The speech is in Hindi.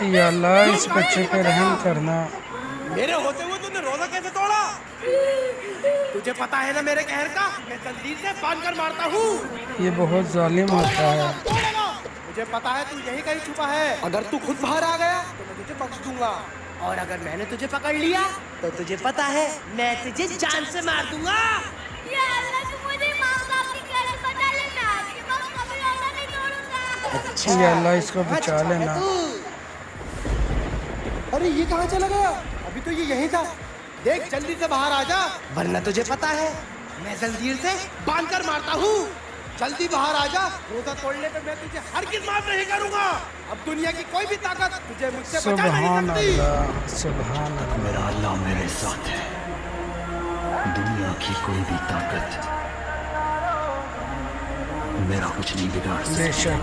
या अल्लाह इस बच्चे पे रहम करना। मेरे होते हुए तूने रोजा कैसे तोड़ा? तुझे पता है ना मेरे कहर का, मैं जंजीर से बांध कर मारता हूँ। ये बहुत जालिम होता है। मुझे पता है तू यही कहीं छुपा है। अगर तू खुद बाहर आ गया तो मैं तुझे बख्श दूंगा, और अगर मैंने तुझे पकड़ लिया तो तुझे पता है मैं तुझे जान से मार दूंगा। या अल्लाह, तू मुझे माँ बाप की कसम बता ले, मैं आपके पास कभी रोजा नहीं तोड़ूंगा। अच्छा, या अल्लाह इसको कहाँ बचा छुपा है लेना। तू? अरे ये कहाँ चला गया? अभी तो ये यहीं था। देख जल्दी से बाहर आ जा, वरना तुझे पता है मैं जंजीर से बांध कर मारता हूँ। जल्दी बाहर आ जा, रोजा तोड़ने पे मैं तुझे हरगिज़ माफ नहीं करूंगा। अब दुनिया की कोई भी ताकत तुझे मुझसे बचा नहीं सुभान सकती। अल्लाह, सुभान अल्लाह। मेरा अल्लाह मेरे साथ है। दुनिया की कोई भी ताकत मेरा कुछ नहीं बिगाड़ सकती। बेशक।